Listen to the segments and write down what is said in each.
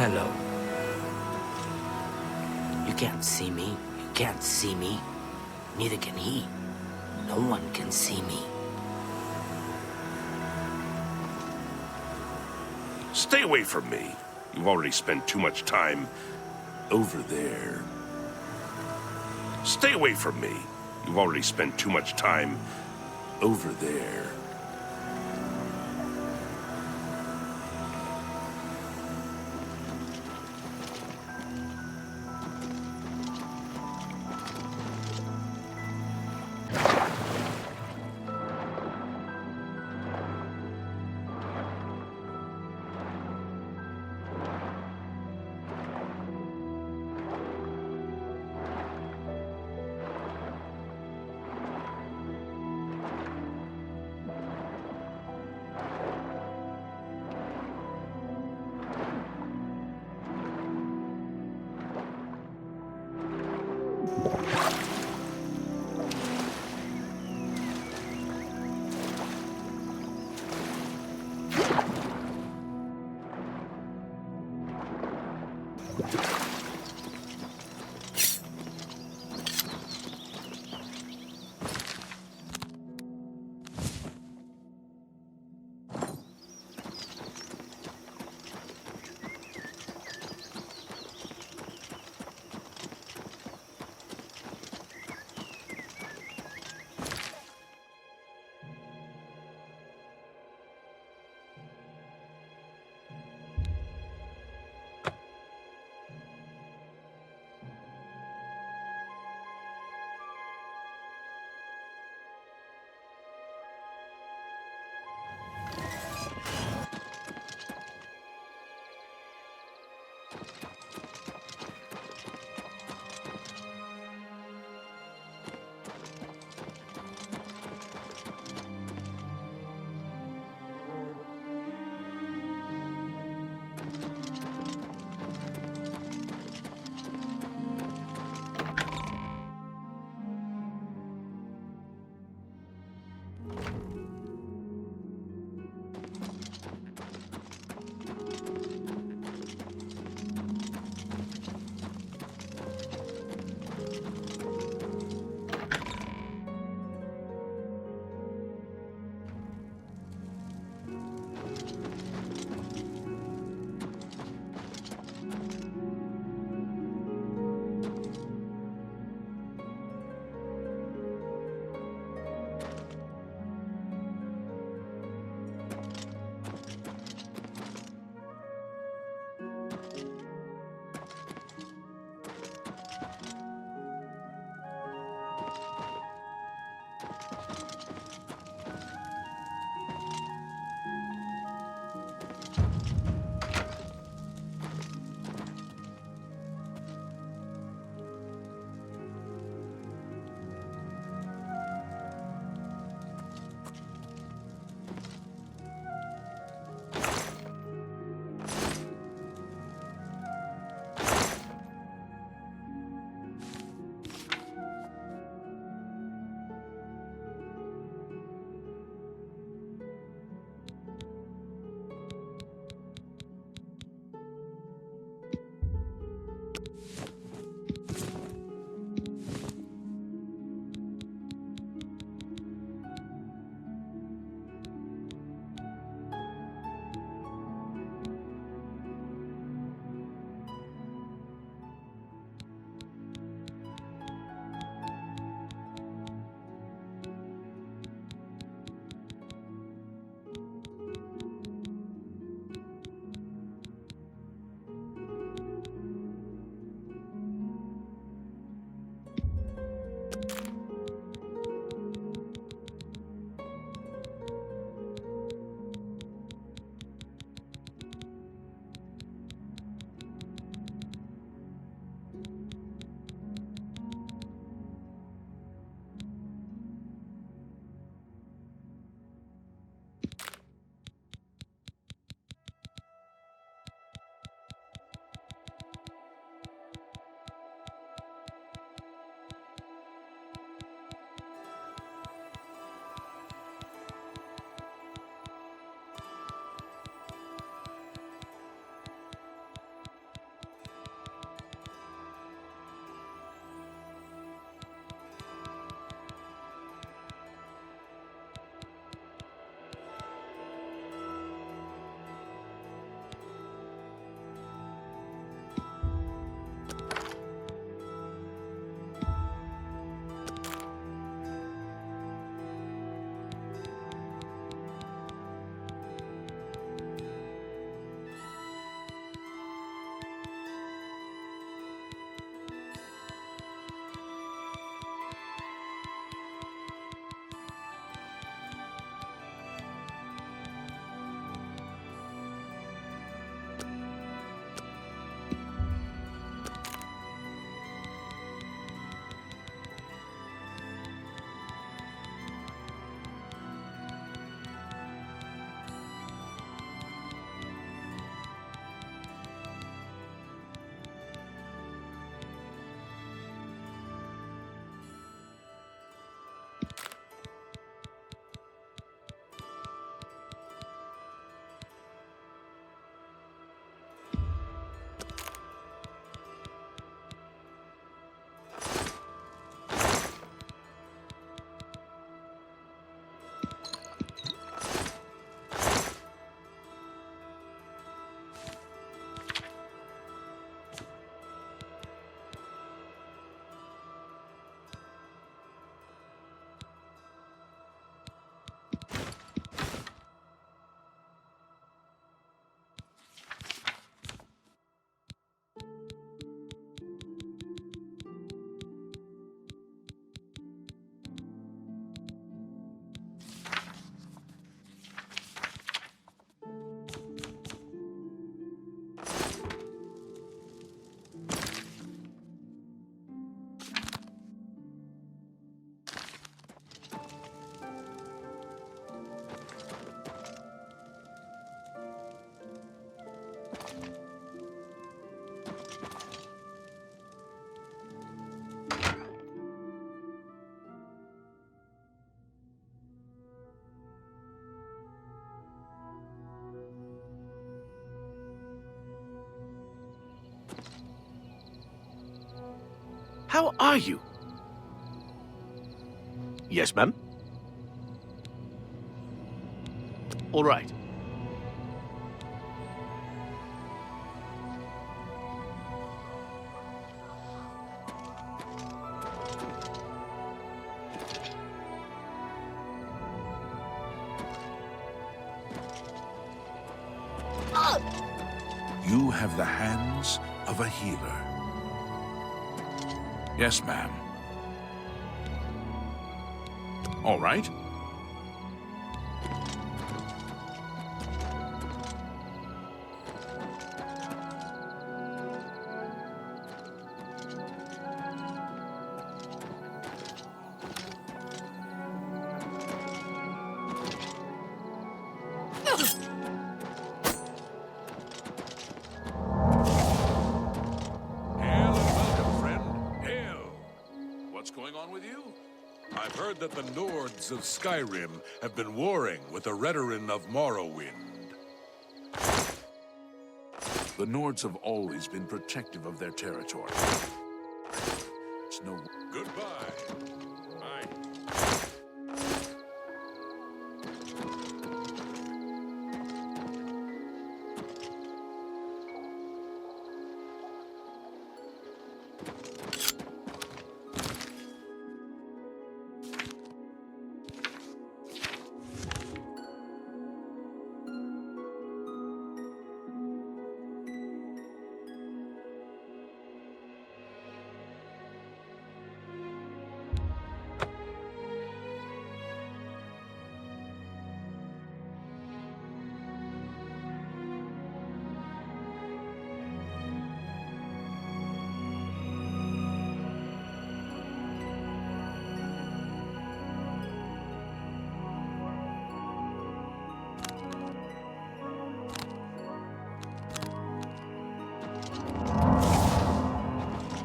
Hello. You can't see me. You can't see me. Neither can he. No one can see me. Stay away from me. You've already spent too much time over there. Stay away from me. You've already spent too much time over there. How are you? Yes, ma'am? All right. You have the hands of a healer. Yes, ma'am. All right. Hail and welcome, friend. Hail. What's going on with you? I've heard that the Nords of Skyrim have been warring with the Redoran of Morrowind. The Nords have always been protective of their territory. It's no... Goodbye. Bye.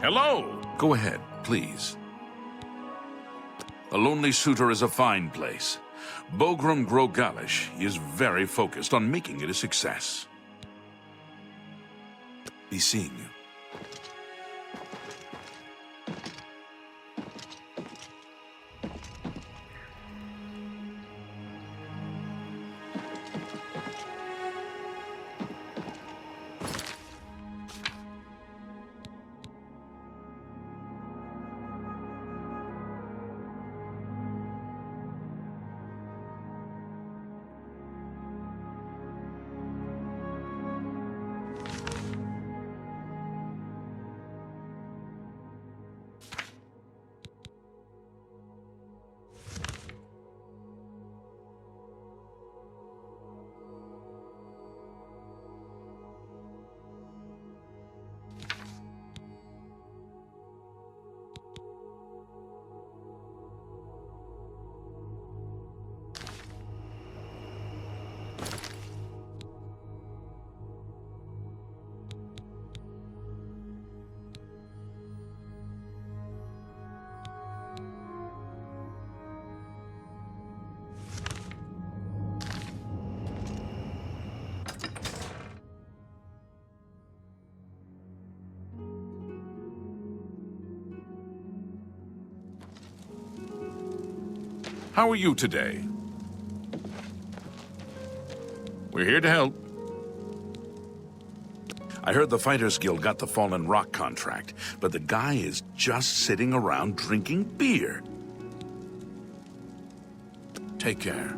Hello! Go ahead, please. A Lonely Suitor is a fine place. Bogram Grogalish is very focused on making it a success. Be seeing you. How are you today? We're here to help. I heard the Fighters Guild got the Fallen Rock contract, but the guy is just sitting around drinking beer. Take care.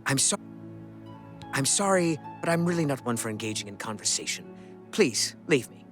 I'm sorry, but I'm really not one for engaging in conversation. Please, leave me.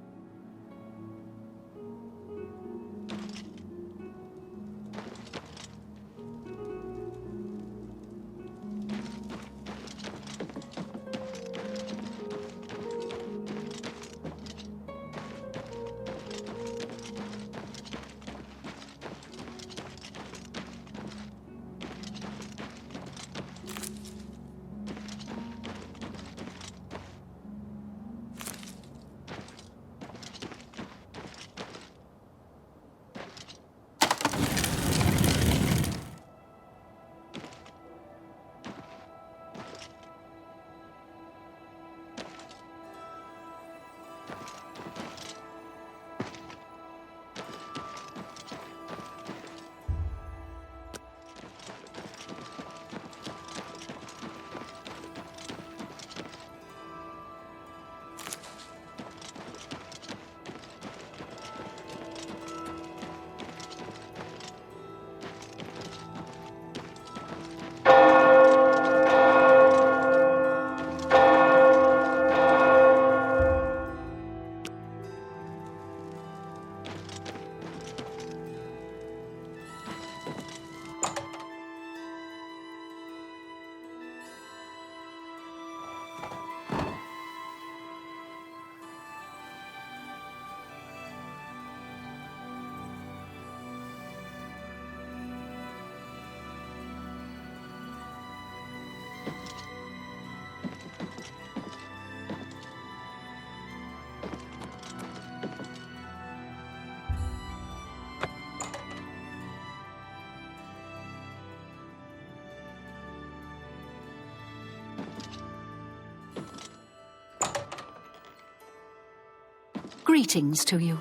Greetings to you.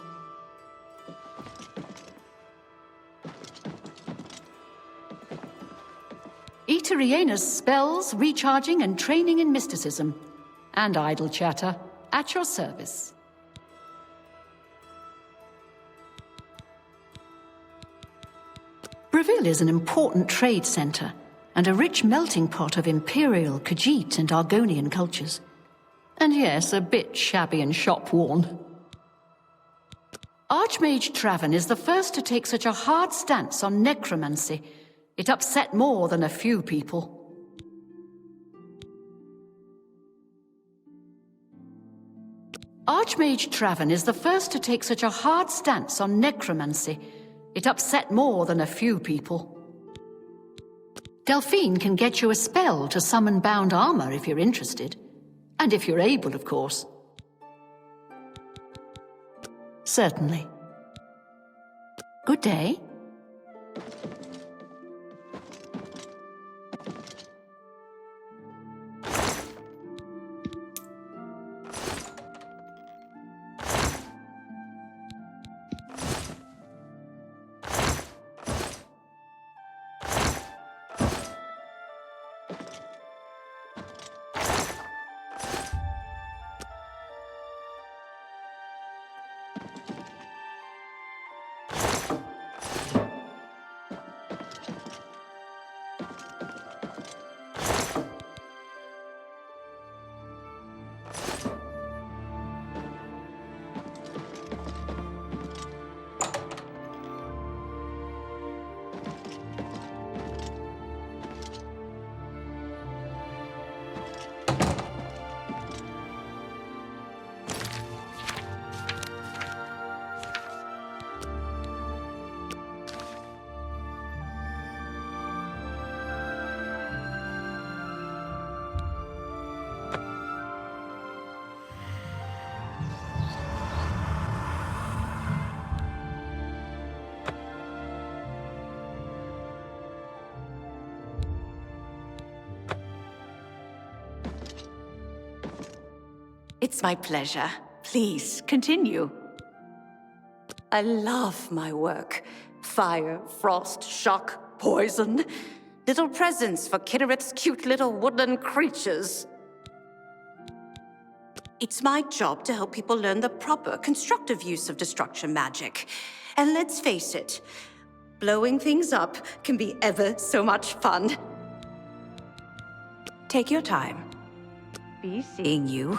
Eteriena's spells, recharging and training in mysticism, and idle chatter, at your service. Breville is an important trade center, and a rich melting pot of Imperial, Khajiit, and Argonian cultures. And yes, a bit shabby and shop-worn. Archmage Traven is the first to take such a hard stance on necromancy. It upset more than a few people. Archmage Traven is the first to take such a hard stance on necromancy. It upset more than a few people. Delphine can get you a spell to summon bound armor if you're interested. And if you're able, of course. Certainly. Good day. It's my pleasure. Please, continue. I love my work. Fire, frost, shock, poison. Little presents for Kinneret's cute little woodland creatures. It's my job to help people learn the proper, constructive use of destruction magic. And let's face it, blowing things up can be ever so much fun. Take your time. Be seeing you.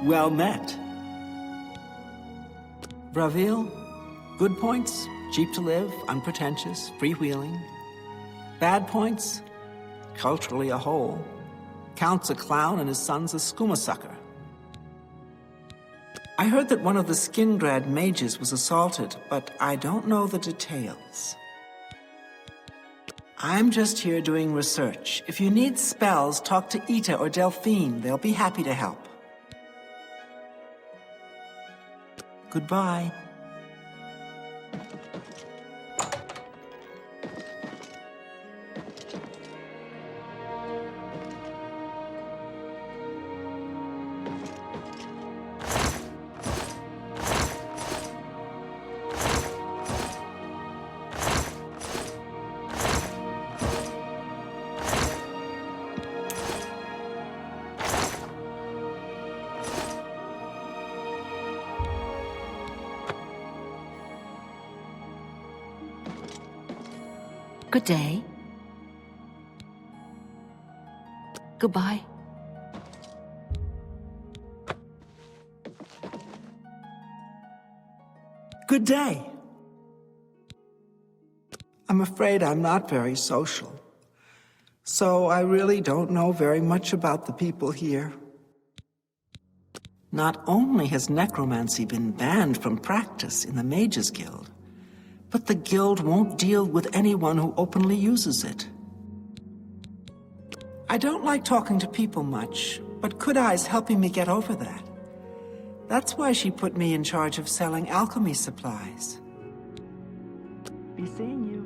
Well met. Braville, good points, cheap to live, unpretentious, freewheeling. Bad points, culturally a hole. Count's a clown and his son's a skooma sucker. I heard that one of the Skingrad mages was assaulted, but I don't know the details. I'm just here doing research. If you need spells, talk to Ita or Delphine. They'll be happy to help. Goodbye. Good day. Goodbye. Good day. I'm afraid I'm not very social. So I really don't know very much about the people here. Not only has necromancy been banned from practice in the Mages Guild, but the guild won't deal with anyone who openly uses it. I don't like talking to people much, but Kudai's helping me get over that. That's why she put me in charge of selling alchemy supplies. Be seeing you.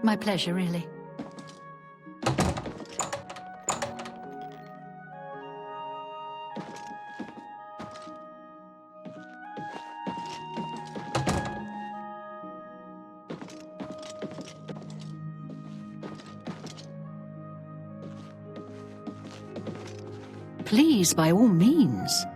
My pleasure, really. Please, by all means.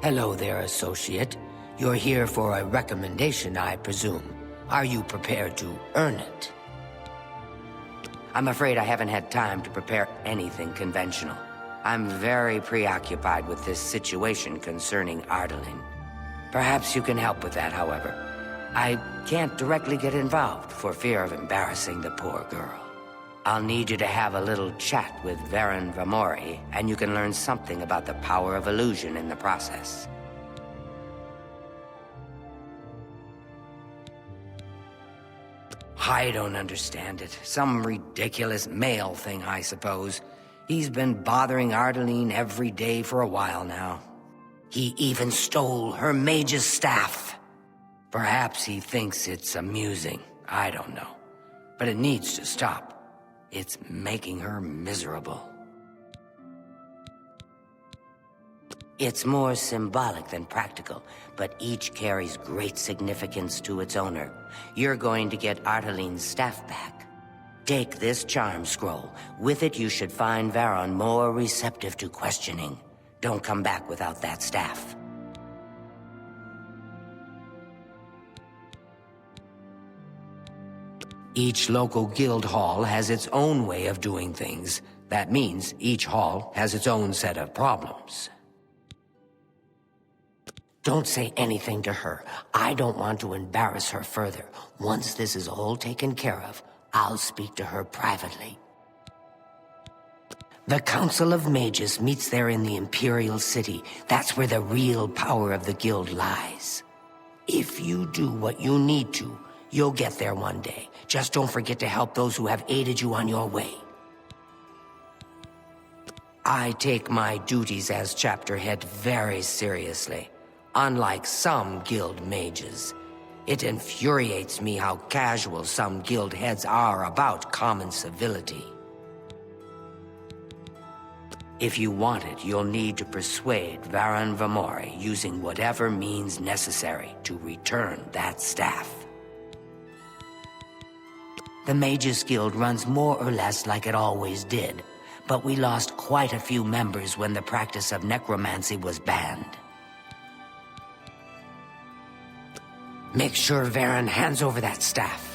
Hello there, associate. You're here for a recommendation, I presume. Are you prepared to earn it? I'm afraid I haven't had time to prepare anything conventional. I'm very preoccupied with this situation concerning Ardaline. Perhaps you can help with that, however. I can't directly get involved for fear of embarrassing the poor girl. I'll need you to have a little chat with Varen Vamori, and you can learn something about the power of illusion in the process. I don't understand it. Some ridiculous male thing, I suppose. He's been bothering Ardaline every day for a while now. He even stole her mage's staff. Perhaps he thinks it's amusing. I don't know. But it needs to stop. It's making her miserable. It's more symbolic than practical, but each carries great significance to its owner. You're going to get Artaline's staff back. Take this charm scroll. With it, you should find Varon more receptive to questioning. Don't come back without that staff. Each local guild hall has its own way of doing things. That means each hall has its own set of problems. Don't say anything to her. I don't want to embarrass her further. Once this is all taken care of, I'll speak to her privately. The Council of Mages meets there in the Imperial City. That's where the real power of the guild lies. If you do what you need to, you'll get there one day. Just don't forget to help those who have aided you on your way. I take my duties as chapter head very seriously. Unlike some guild mages, it infuriates me how casual some guild heads are about common civility. If you want it, you'll need to persuade Varen Vamori using whatever means necessary to return that staff. The Mages Guild runs more or less like it always did, but we lost quite a few members when the practice of necromancy was banned. Make sure Varen hands over that staff.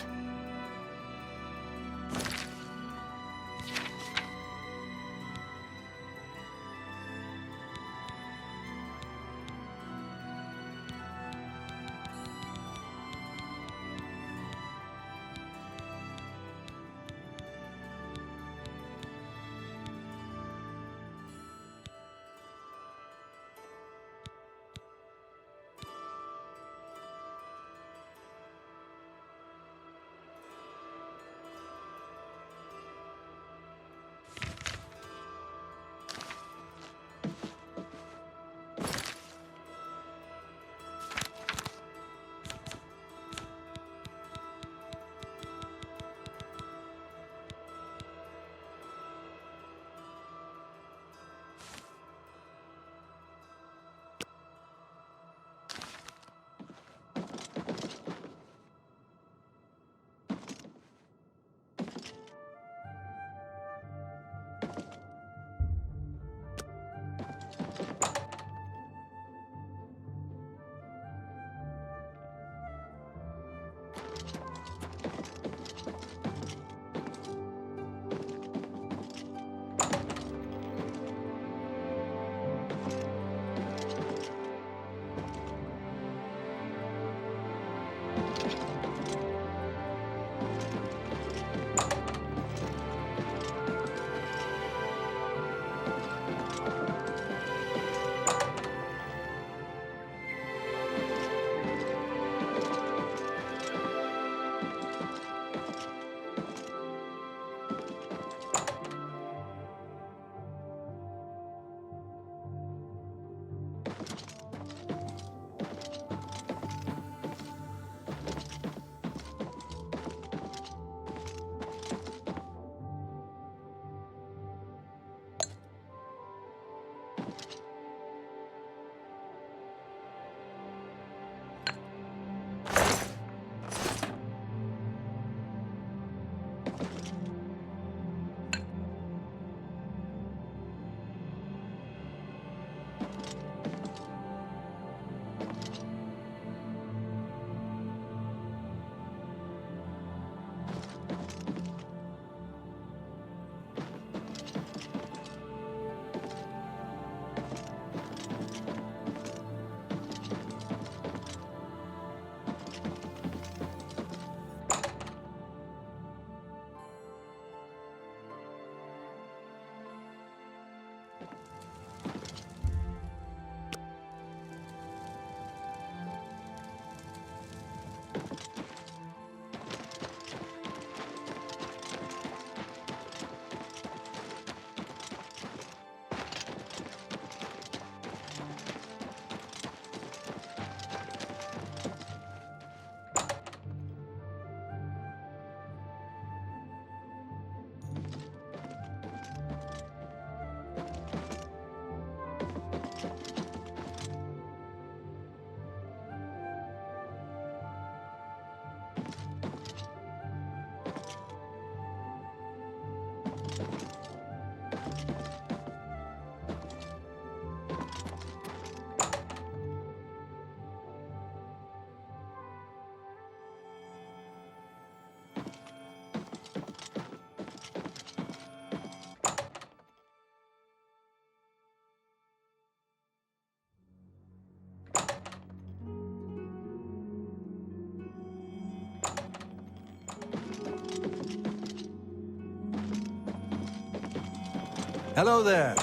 Hello there.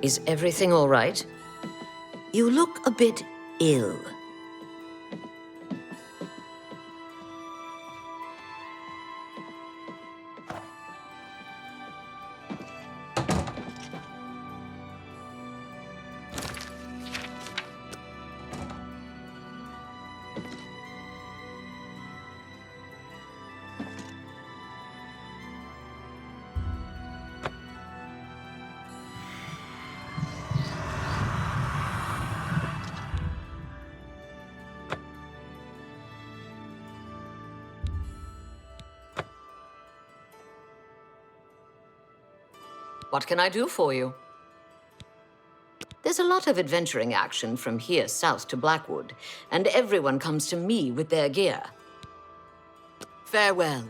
Is everything all right? You look a bit ill. What can I do for you? There's a lot of adventuring action from here south to Blackwood, and everyone comes to me with their gear. Farewell.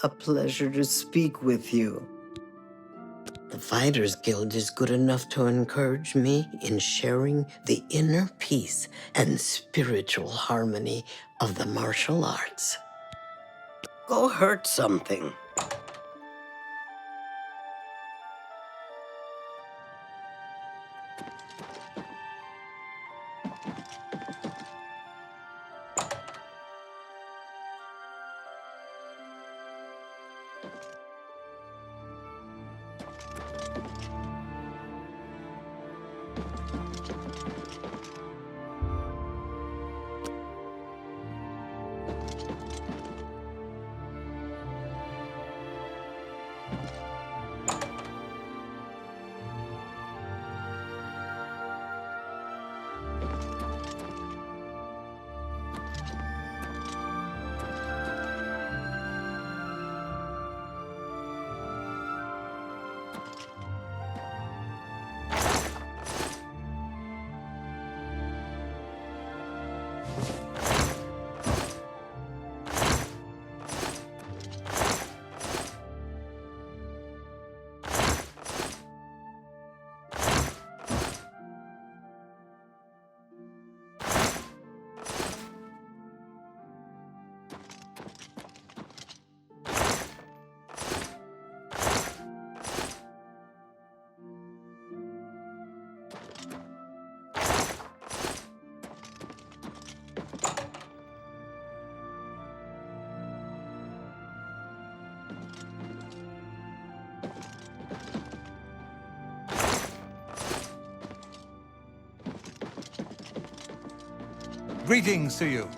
A pleasure to speak with you. The Fighters Guild is good enough to encourage me in sharing the inner peace and spiritual harmony of the martial arts. Go hurt something. Greetings to you.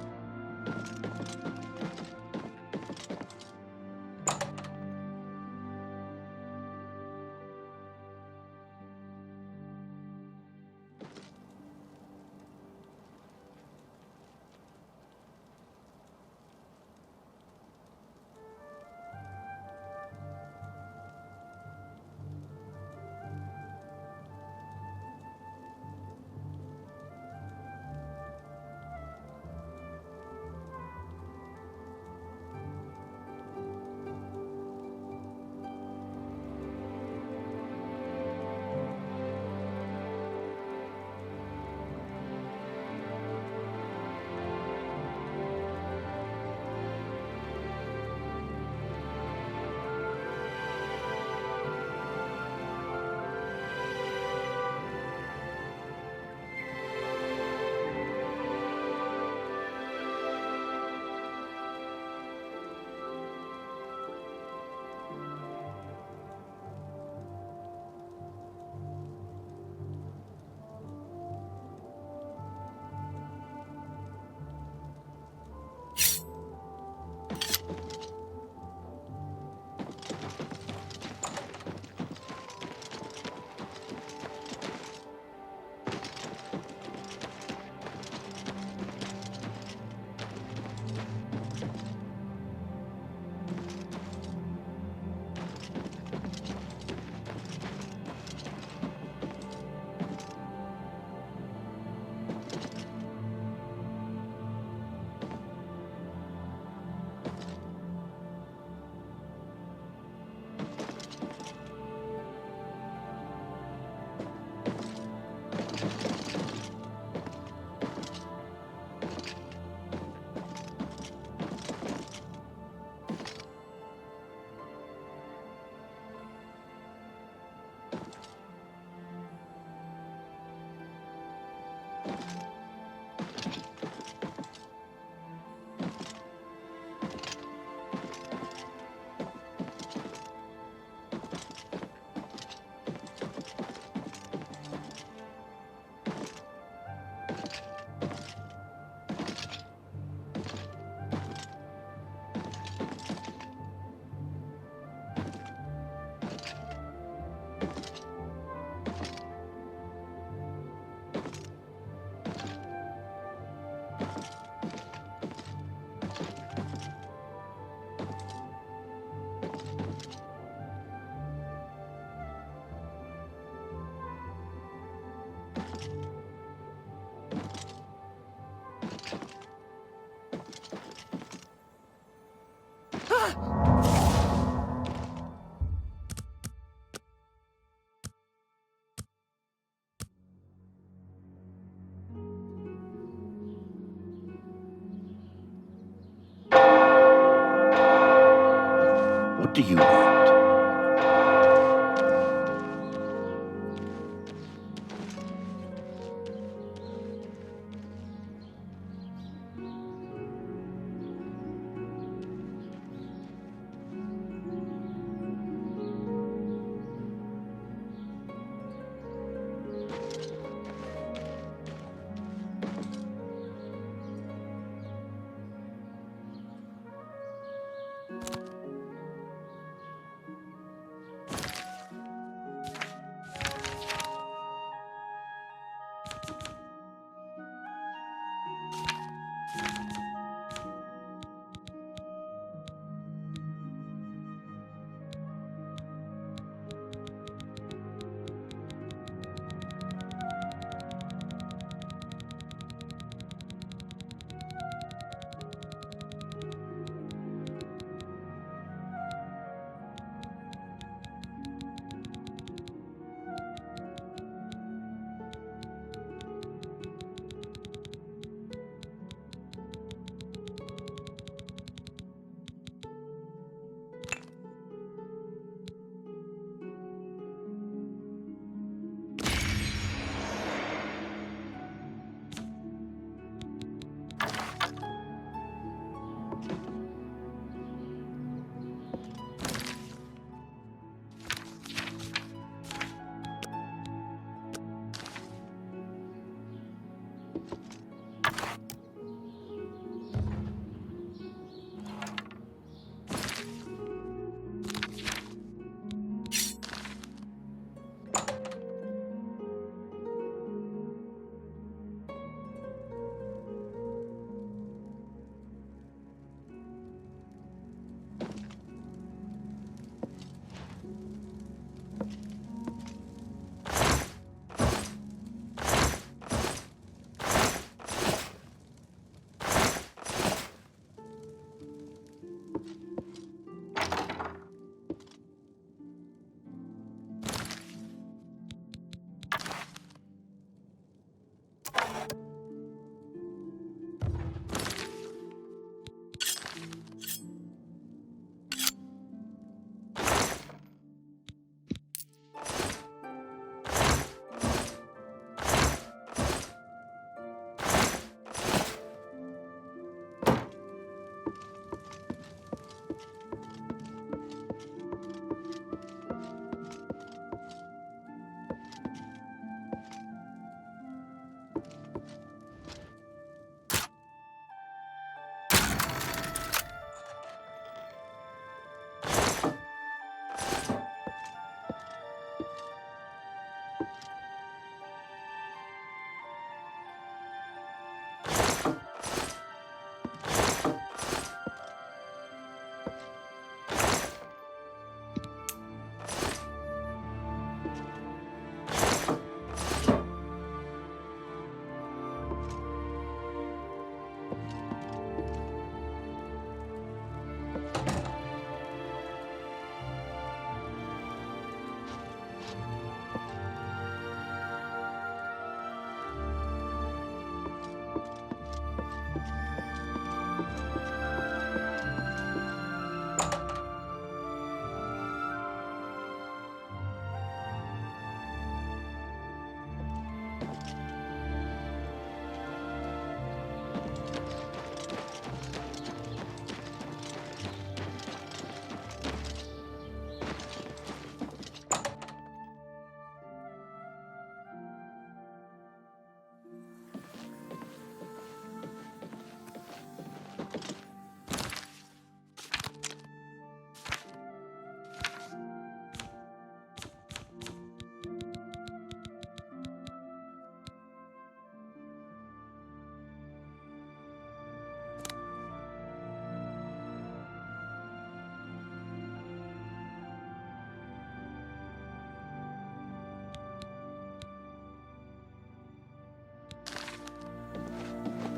do you want?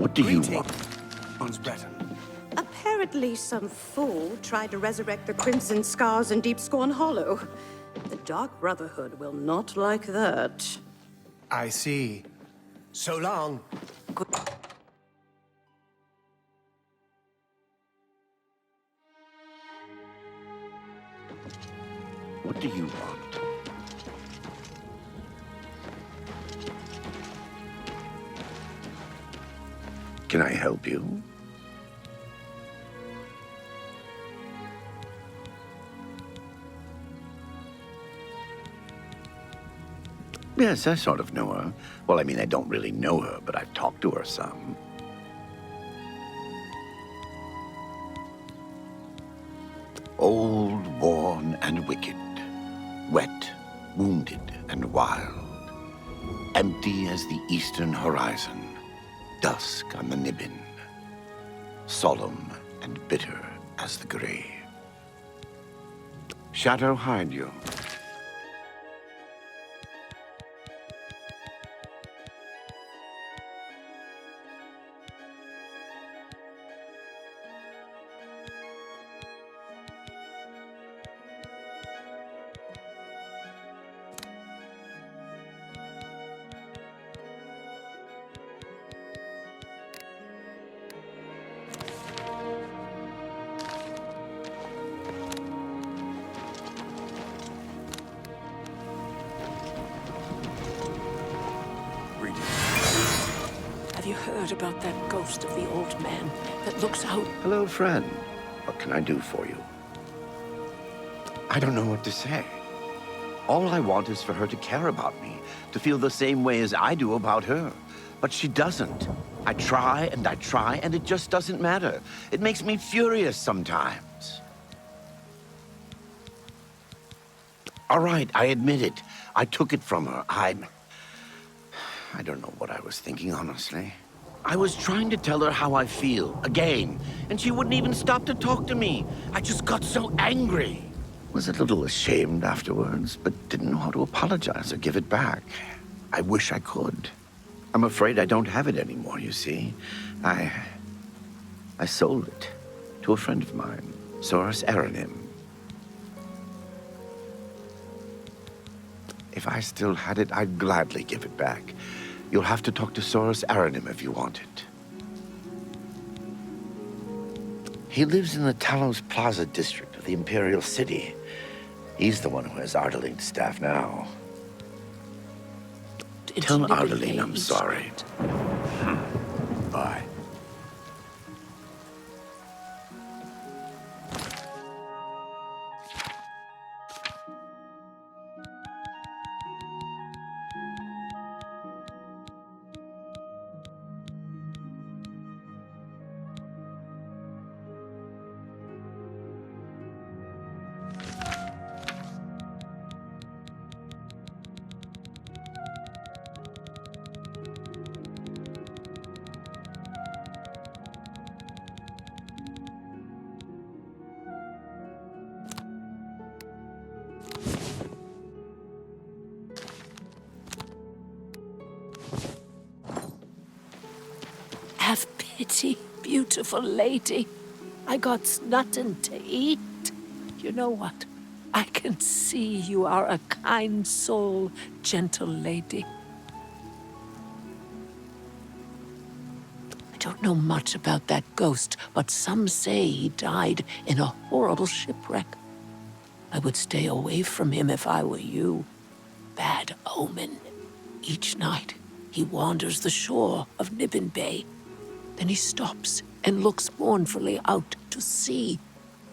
What do you want? Apparently some fool tried to resurrect the Crimson Scars in Deep Scorn Hollow. The Dark Brotherhood will not like that. I see. So long. What do you want? Can I help you? Yes, I sort of know her. Well, I mean, I don't really know her, but I've talked to her some. Old, worn, and wicked. Wet, wounded, and wild. Empty as the eastern horizon. Dusk on the Nibbin. Solemn and bitter as the grave. Shadow hide you. Have you heard about that ghost of the old man that looks out? Hello, friend. What can I do for you? I don't know what to say. All I want is for her to care about me, to feel the same way as I do about her. But she doesn't. I try, and it just doesn't matter. It makes me furious sometimes. All right, I admit it. I took it from her. I don't know what I was thinking, honestly. I was trying to tell her how I feel, again, and she wouldn't even stop to talk to me. I just got so angry. Was a little ashamed afterwards, but didn't know how to apologize or give it back. I wish I could. I'm afraid I don't have it anymore, you see. I sold it to a friend of mine, Soros Aranim. If I still had it, I'd gladly give it back. You'll have to talk to Soros Aranim if you want it. He lives in the Talos Plaza district of the Imperial City. He's the one who has Ardeling's staff now. Tell Ardeling I'm sorry. Bye. Have pity, beautiful lady. I got nothing to eat. You know what? I can see you are a kind soul, gentle lady. I don't know much about that ghost, but some say he died in a horrible shipwreck. I would stay away from him if I were you. Bad omen. Each night, he wanders the shore of Nibbin Bay. Then he stops and looks mournfully out to sea.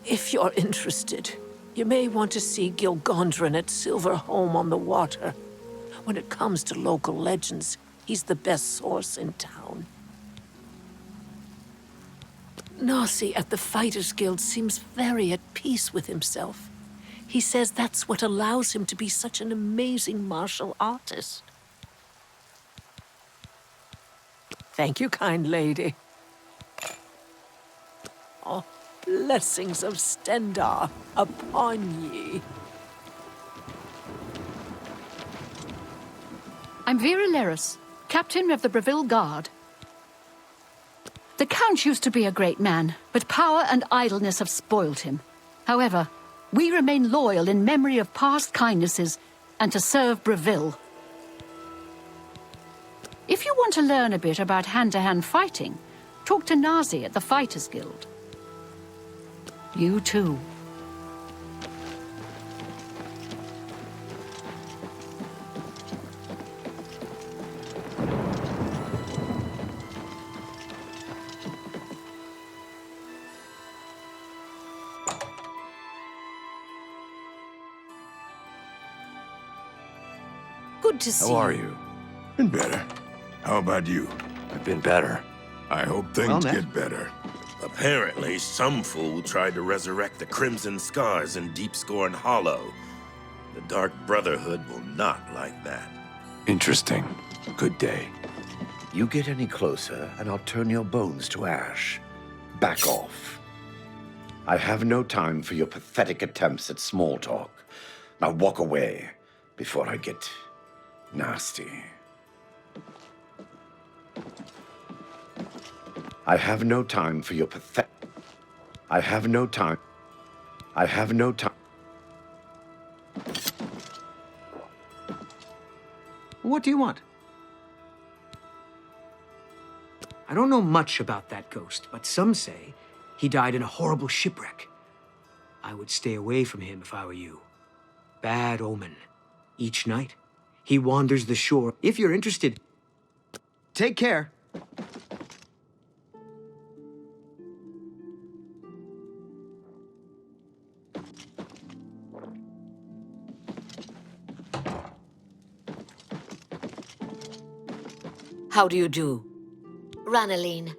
If you're interested, you may want to see Gilgondrin at Silver Home on the water. When it comes to local legends, he's the best source in town. Nasi at the Fighters Guild seems very at peace with himself. He says that's what allows him to be such an amazing martial artist. Thank you, kind lady. Oh, blessings of Stendar upon ye. I'm Vera Leris, captain of the Breville Guard. The Count used to be a great man, but power and idleness have spoiled him. However, we remain loyal in memory of past kindnesses and to serve Breville. If you want to learn a bit about hand-to-hand fighting, talk to Nazi at the Fighters Guild. You too. Good to see How are you? Been better. How about you? I've been better. I hope things get better. Apparently, some fool tried to resurrect the Crimson Scars in Deepscorn Hollow. The Dark Brotherhood will not like that. Interesting. Good day. You get any closer, and I'll turn your bones to ash. Back off. I have no time for your pathetic attempts at small talk. Now walk away before I get nasty. I have no time for your pathetic... I have no time. I have no time. What do you want? I don't know much about that ghost, but some say he died in a horrible shipwreck. I would stay away from him if I were you. Bad omen. Each night, he wanders the shore. If you're interested, take care. How do you do? Ranaline.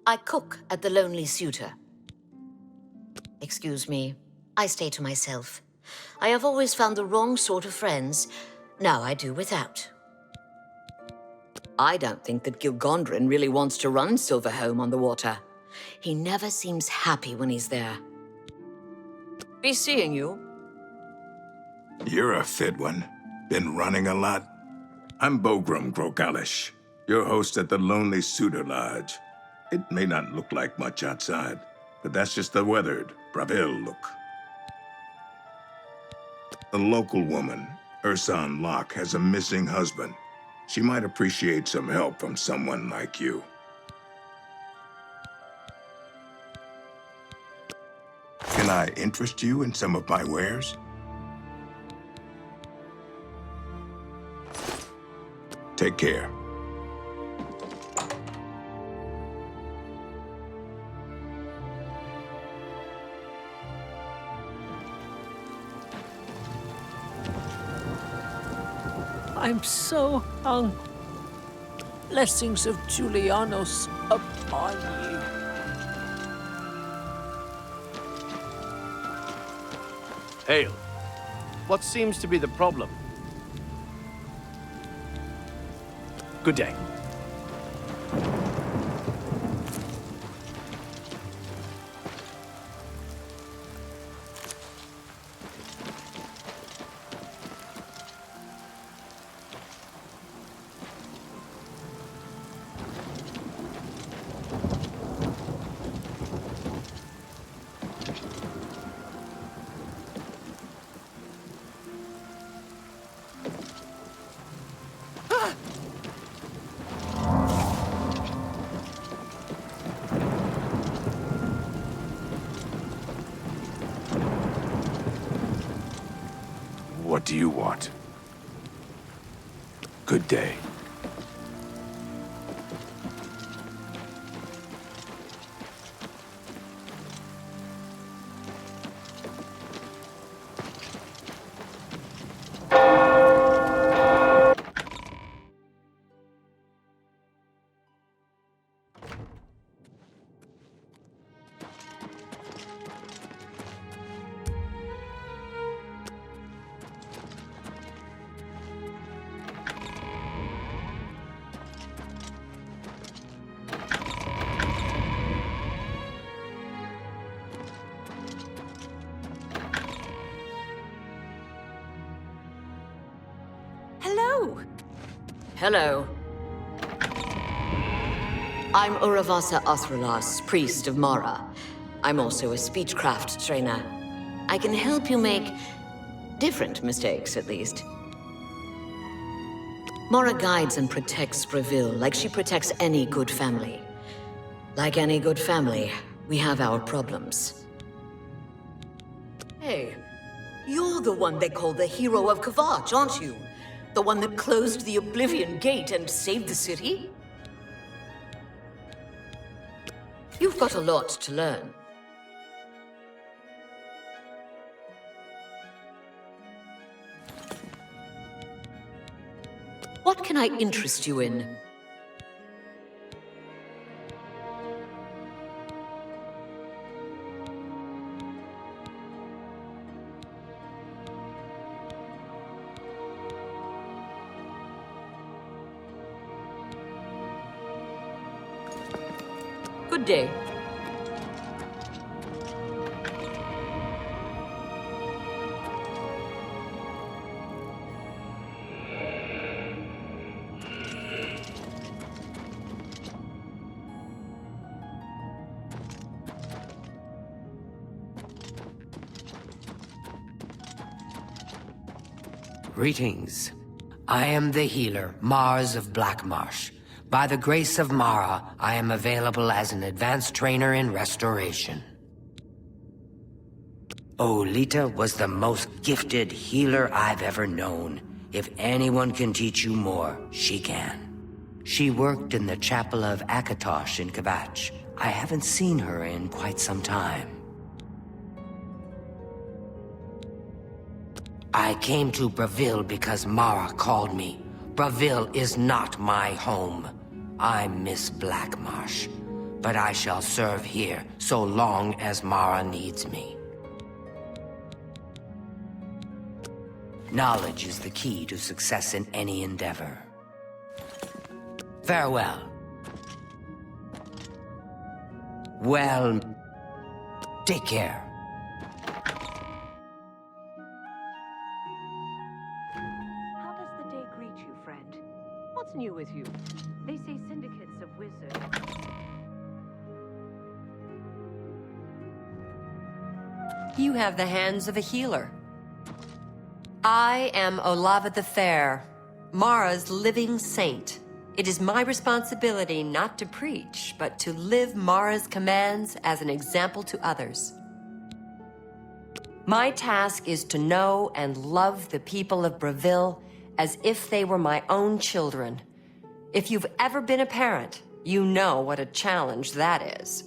I cook at the Lonely Suitor. Excuse me, I stay to myself. I have always found the wrong sort of friends. Now I do without. I don't think that Gilgondrin really wants to run Silverhome on the water. He never seems happy when he's there. Be seeing you. You're a fit one. Been running a lot. I'm Bogram Grokalish, your host at the Lonely Suitor Lodge. It may not look like much outside, but that's just the weathered, Bravil look. A local woman, Ursan Locke, has a missing husband. She might appreciate some help from someone like you. Can I interest you in some of my wares? Take care. I'm so hungry. Blessings of Julianos upon you. Hail. What seems to be the problem? Good day. What do you want? Good day. Hello. Hello. I'm Uravasa Athralas, priest of Mara. I'm also a speechcraft trainer. I can help you make different mistakes, at least. Mara guides and protects Bravil like she protects any good family. Like any good family, we have our problems. Hey, you're the one they call the hero of Kavach, aren't you? The one that closed the Oblivion gate and saved the city? You've got a lot to learn. can I interest you in? Good day. Greetings. I am the healer, Mars of Blackmarsh. By the grace of Mara, I am available as an advanced trainer in restoration. Olita was the most gifted healer I've ever known. If anyone can teach you more, she can. She worked in the chapel of Akatosh in Kvatch. I haven't seen her in quite some time. I came to Breville because Mara called me. Breville is not my home. I miss Blackmarsh, but I shall serve here so long as Mara needs me. Knowledge is the key to success in any endeavor. Farewell. Well, take care. How does the day greet you, friend? What's new with you? They say syndicates of wizards. You have the hands of a healer. I am Olava the Fair, Mara's living saint. It is my responsibility not to preach, but to live Mara's commands as an example to others. My task is to know and love the people of Breville as if they were my own children. If you've ever been a parent, you know what a challenge that is.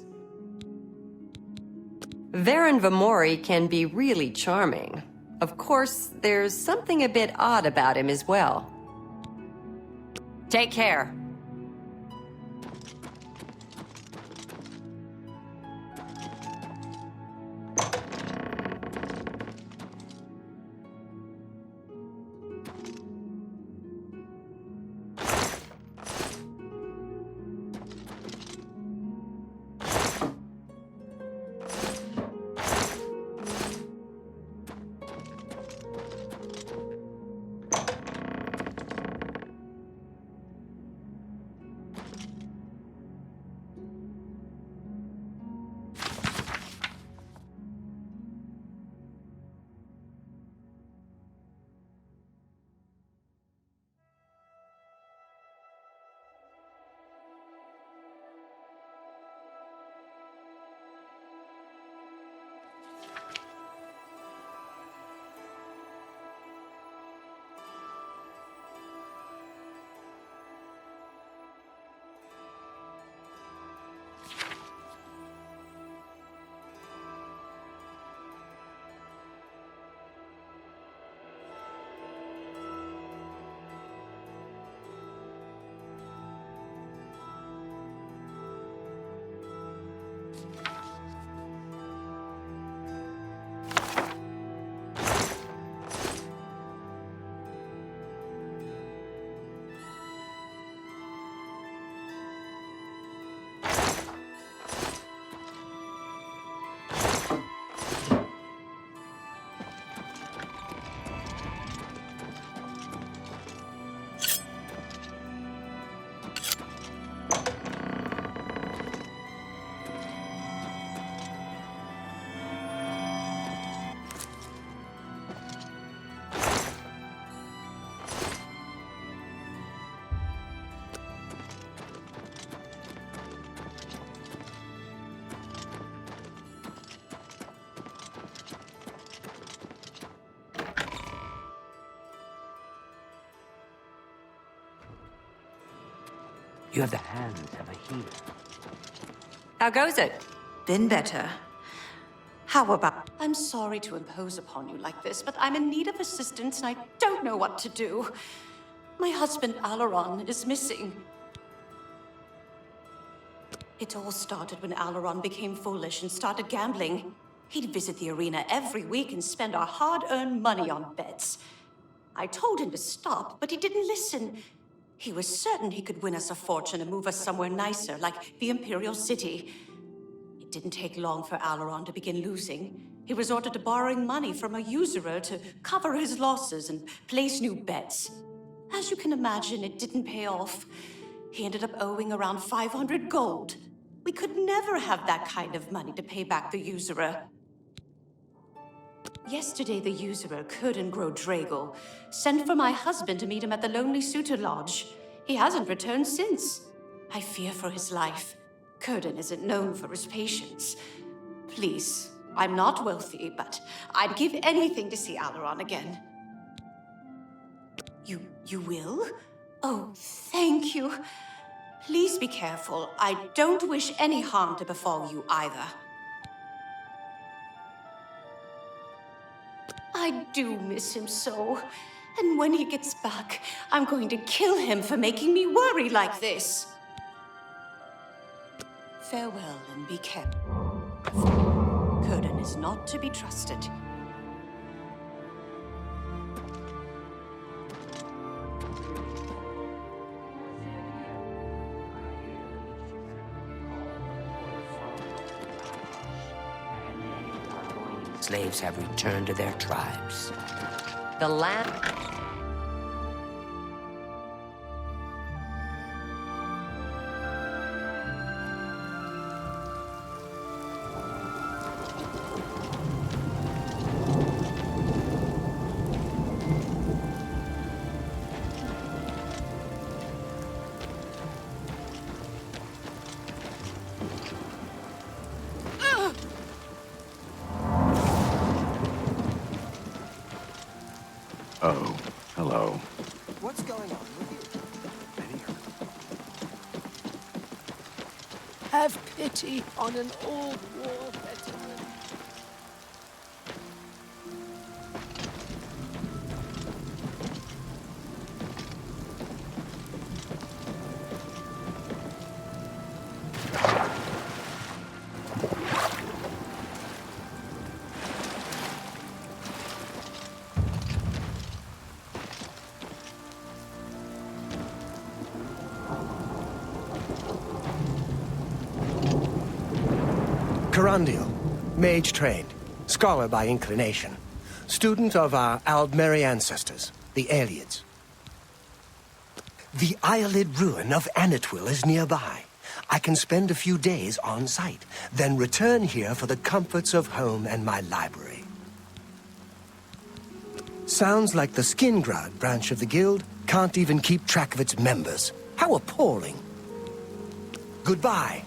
Varen Vamori can be really charming. Of course, there's something a bit odd about him as well. Take care. You have the hands of a healer. How goes it? Been better. How about... I'm sorry to impose upon you like this, but I'm in need of assistance and I don't know what to do. My husband Alaron is missing. It all started when Alaron became foolish and started gambling. He'd visit the arena every week and spend our hard-earned money on bets. I told him to stop, but he didn't listen. He was certain he could win us a fortune and move us somewhere nicer, like the Imperial City. It didn't take long for Alaron to begin losing. He resorted to borrowing money from a usurer to cover his losses and place new bets. As you can imagine, it didn't pay off. He ended up owing around 500 gold. We could never have that kind of money to pay back the usurer. Yesterday, the usurer, Kurden Drago, sent for my husband to meet him at the Lonely Suitor Lodge. He hasn't returned since. I fear for his life. Kurden isn't known for his patience. Please, I'm not wealthy, but I'd give anything to see Alaron again. You will? Oh, thank you. Please be careful. I don't wish any harm to befall you either. I do miss him so. And when he gets back, I'm going to kill him for making me worry like this. Farewell and be careful. Kurden is not to be trusted. Slaves have returned to their tribes. The land. Oh, hello. What's going on with you? Have pity on an old war veteran. Carandial, mage trained, scholar by inclination, student of our Aldmeri ancestors, the Aelids. The Eyelid ruin of Anatwil is nearby. I can spend a few days on site, then return here for the comforts of home and my library. Sounds like the Skingrad branch of the guild can't even keep track of its members. How appalling. Goodbye.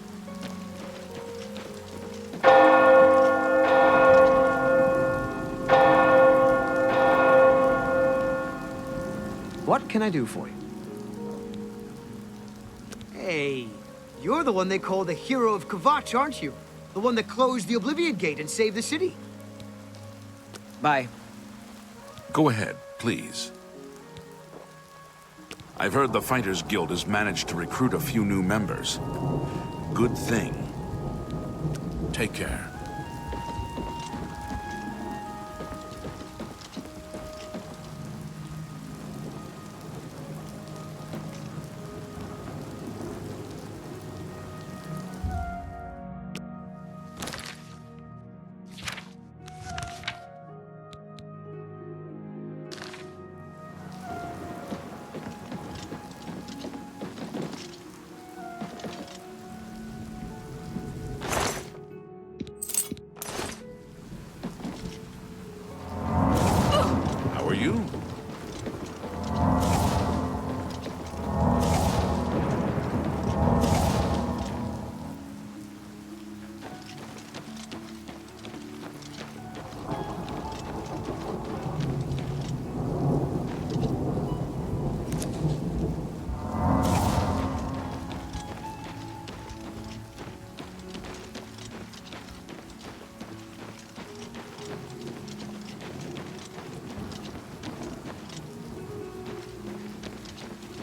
What can I do for you? Hey, you're the one they call the hero of Kvatch, aren't you? The one that closed the Oblivion Gate and saved the city. Bye. Go ahead, please. I've heard the Fighters Guild has managed to recruit a few new members. Good thing. Take care.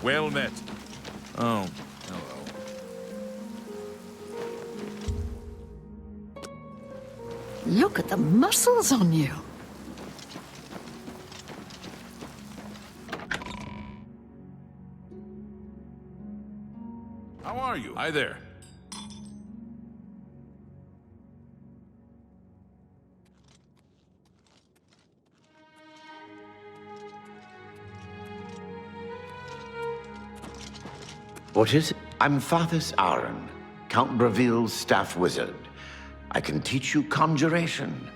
Well met. Oh, hello. Look at the muscles on you. How are you? Hi there. What is it? I'm Fathers Aaron, Count Breville's staff wizard. I can teach you conjuration.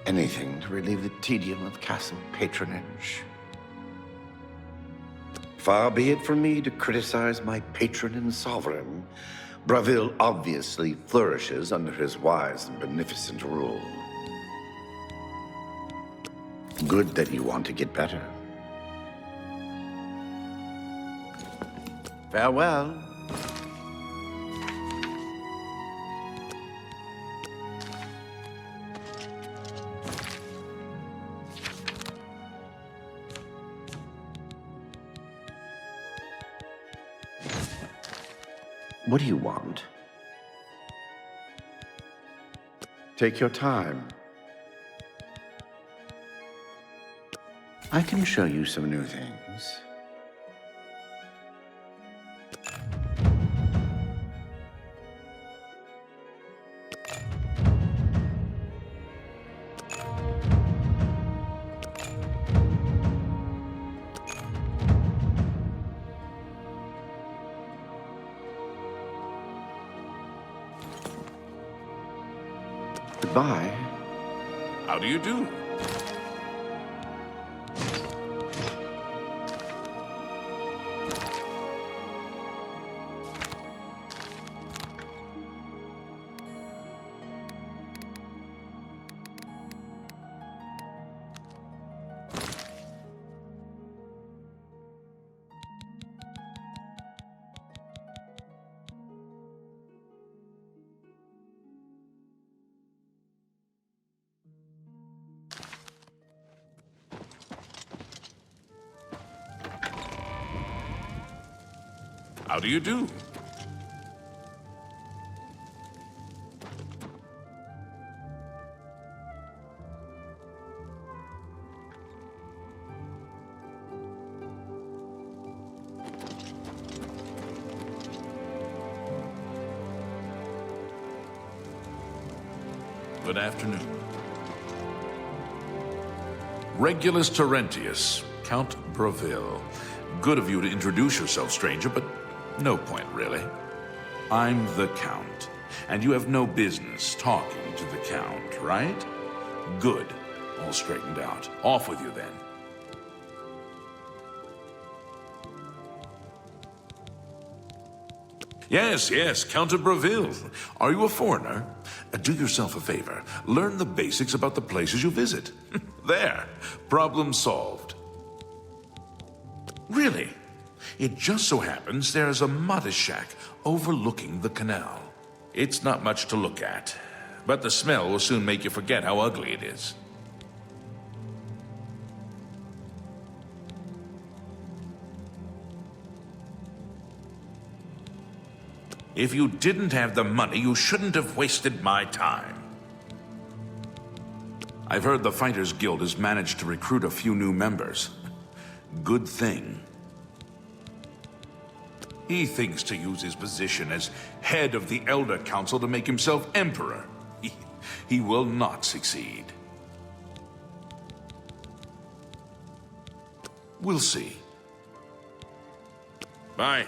Anything to relieve the tedium of castle patronage. Far be it from me to criticize my patron and sovereign. Breville obviously flourishes under his wise and beneficent rule. Good that you want to get better. Farewell. What do you want? Take your time. I can show you some new things. Goodbye. How do you do? How do you do? Good afternoon. Regulus Terentius, Count Breville. Good of you to introduce yourself, stranger, but no point, really. I'm the Count, and you have no business talking to the Count, right? Good. All straightened out. Off with you, then. Yes, Count of Breville. Are you a foreigner? Do yourself a favor. Learn the basics about the places you visit. There. Problem solved. Really? It just so happens there's a modest shack overlooking the canal. It's not much to look at, but the smell will soon make you forget how ugly it is. If you didn't have the money, you shouldn't have wasted my time. I've heard the Fighters Guild has managed to recruit a few new members. Good thing. He thinks to use his position as head of the Elder Council to make himself emperor. He will not succeed. We'll see. Bye.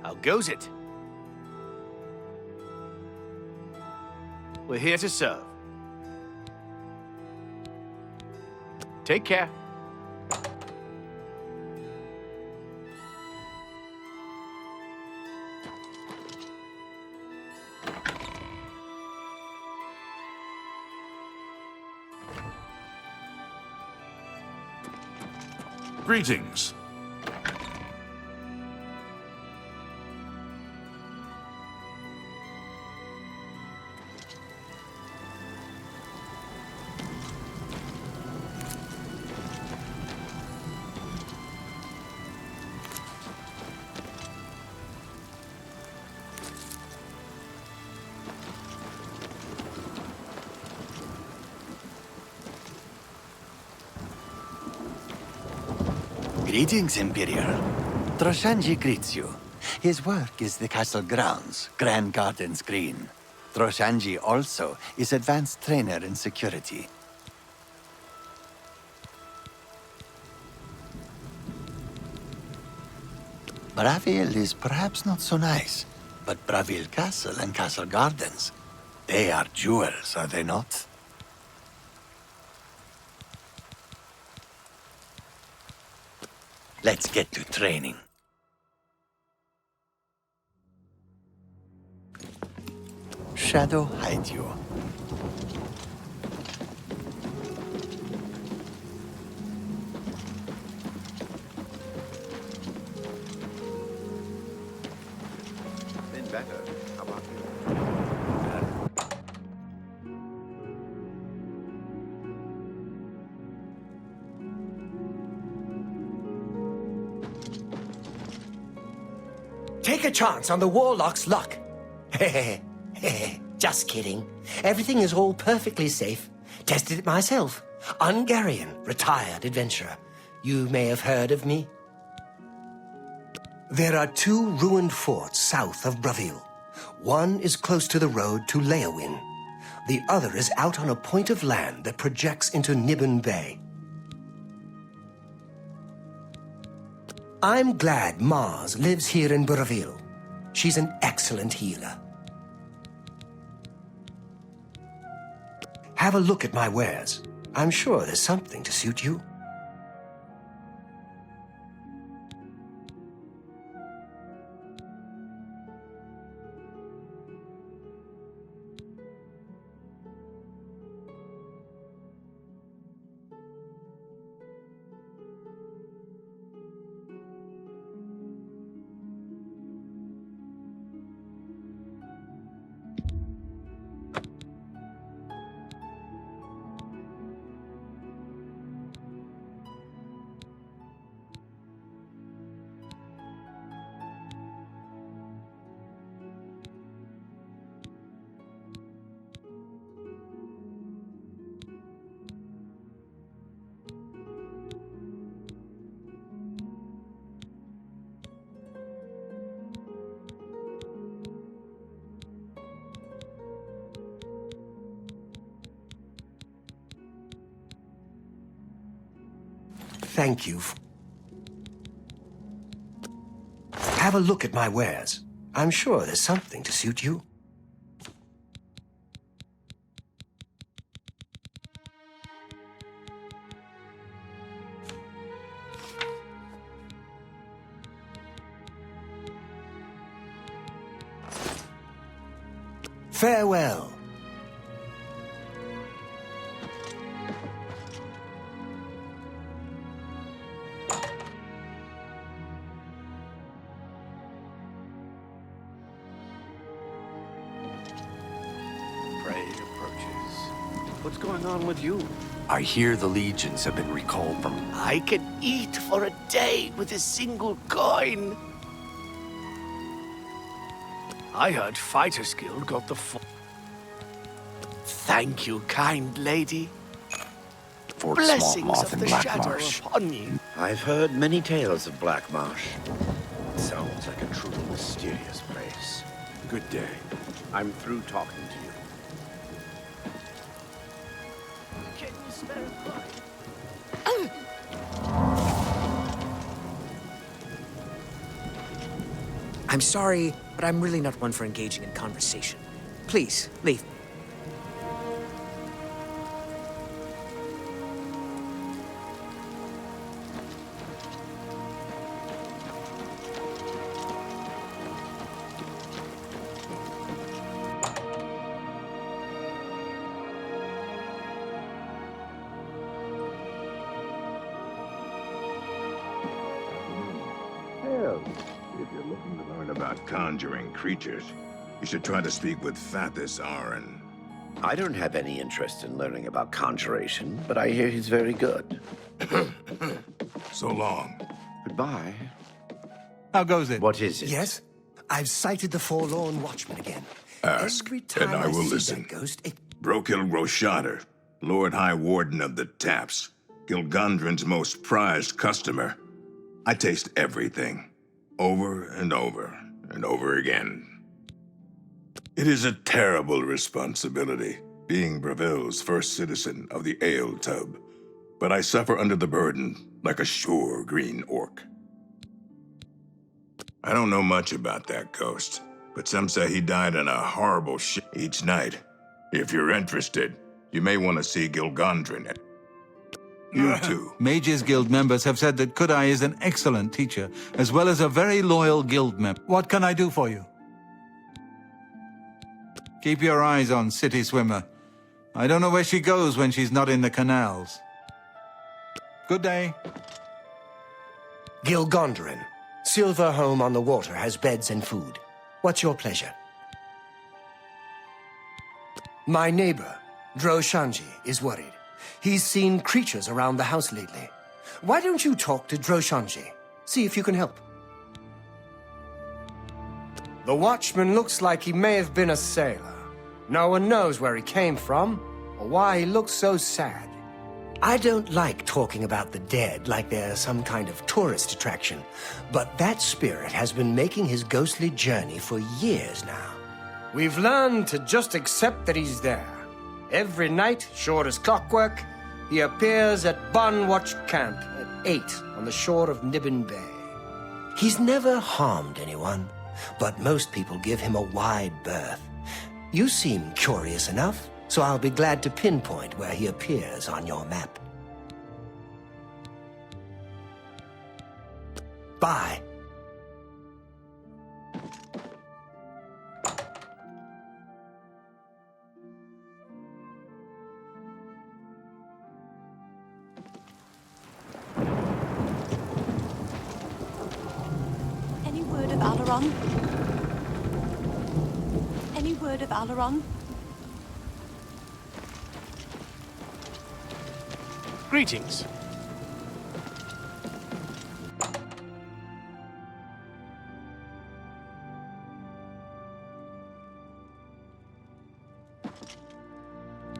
How goes it? We're here to serve. Take care. Greetings. Greetings, Imperial. Troshanji greets you. His work is the castle grounds, Grand Gardens Green. Troshanji also is advanced trainer in security. Bravil is perhaps not so nice, but Bravil Castle and Castle Gardens, they are jewels, are they not? Let's get to training. Shadow hide you. better. How about you? Take a chance on the Warlock's luck. Just kidding. Everything is all perfectly safe. Tested it myself. Ungarian, retired adventurer. You may have heard of me. There are 2 ruined forts south of Bravil. One is close to the road to Leowin. The other is out on a point of land that projects into Nibbon Bay. I'm glad Mars lives here in Bravil. She's an excellent healer. Have a look at my wares. I'm sure there's something to suit you. Thank you. Have a look at my wares. I'm sure there's something to suit you. Farewell. What's going on with you? I hear the legions have been recalled from... I can eat for a day with a single coin. I heard Fighters Guild got the... Thank you, kind lady. Fort Blessings Smokemoth of in the Black Shadow Marsh. upon you. I've heard many tales of Black Marsh. It sounds like a truly mysterious place. Good day. I'm through talking to you. Can you spare a coin? I'm sorry, but I'm really not one for engaging in conversation. Please, leave. Hell, if you're looking to learn about conjuring creatures, you should try to speak with Fathis Aran. I don't have any interest in learning about conjuration, but I hear he's very good. So long. Goodbye. How goes it? What is it? Yes? I've sighted the Forlorn Watchman again. Ask, Every time and I will see listen. that ghost, it... Brokil Roshader, Lord High Warden of the Taps, Gilgondrin's most prized customer. I taste everything, over and over and over again. It is a terrible responsibility, being Bravil's first citizen of the Ale Tub, but I suffer under the burden like a sure green orc. I don't know much about that ghost, but some say he died in a horrible shit each night. If you're interested, you may want to see Gilgondrin. You too. Mages Guild members have said that Kudai is an excellent teacher, as well as a very loyal guild member. What can I do for you? Keep your eyes on City Swimmer. I don't know where she goes when she's not in the canals. Good day. Gilgondrin. Silver Home on the Water has beds and food. What's your pleasure? My neighbor, Droshanji, is worried. He's seen creatures around the house lately. Why don't you talk to Droshanji? See if you can help. The watchman looks like he may have been a sailor. No one knows where he came from, or why he looks so sad. I don't like talking about the dead like they're some kind of tourist attraction, but that spirit has been making his ghostly journey for years now. We've learned to just accept that he's there. Every night, sure as clockwork, he appears at Bunwatch Camp at 8 on the shore of Nibbin Bay. He's never harmed anyone, but most people give him a wide berth. You seem curious enough, so I'll be glad to pinpoint where he appears on your map. Bye. Any word of Alaron? Any word of Alaron? Greetings.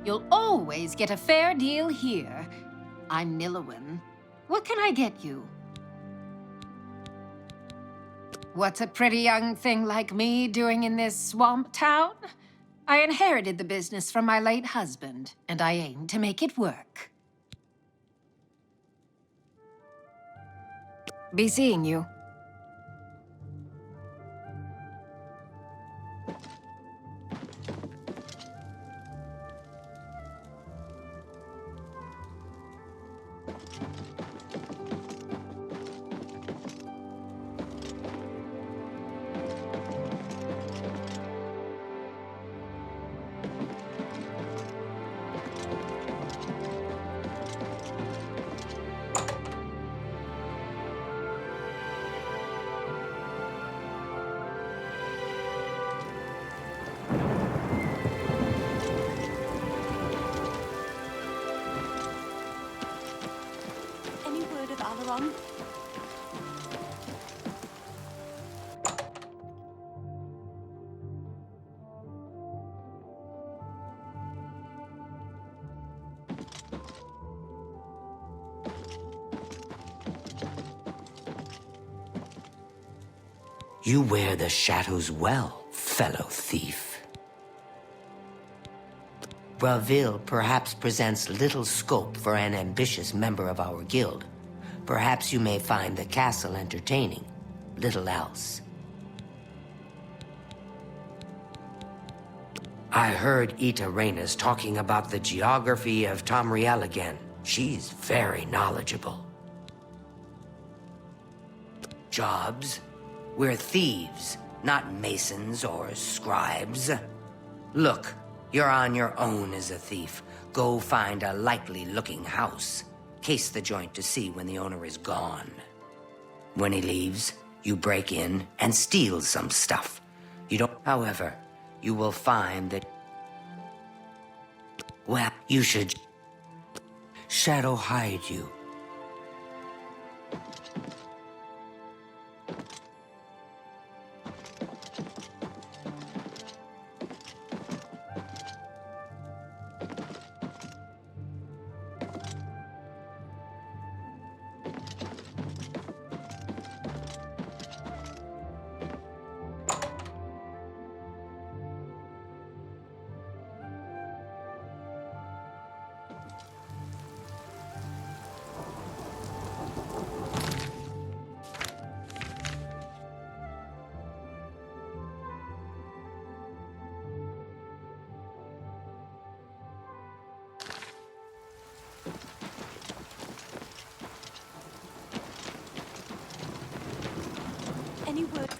You'll always get a fair deal here. I'm Nillowen. What can I get you? What's a pretty young thing like me doing in this swamp town? I inherited the business from my late husband, and I aim to make it work. Be seeing you. Alaron? You wear the shadows well, fellow thief. Bravil perhaps presents little scope for an ambitious member of our guild. Perhaps you may find the castle entertaining, little else. I heard Ita Reyna's talking about the geography of Tamriel again. She's very knowledgeable. Jobs? We're thieves, not masons or scribes. Look, you're on your own as a thief. Go find a likely-looking house. Case the joint to see when the owner is gone. When he leaves, you break in and steal some stuff. You don't... However, you will find that... Well, you should... Shadow hide you. Any word?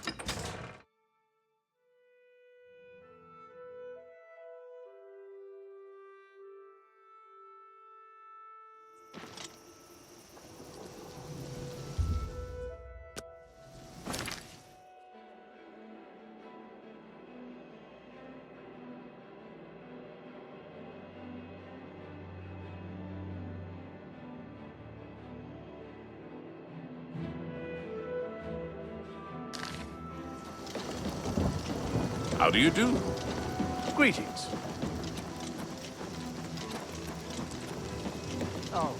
How do you do? Greetings. Oh,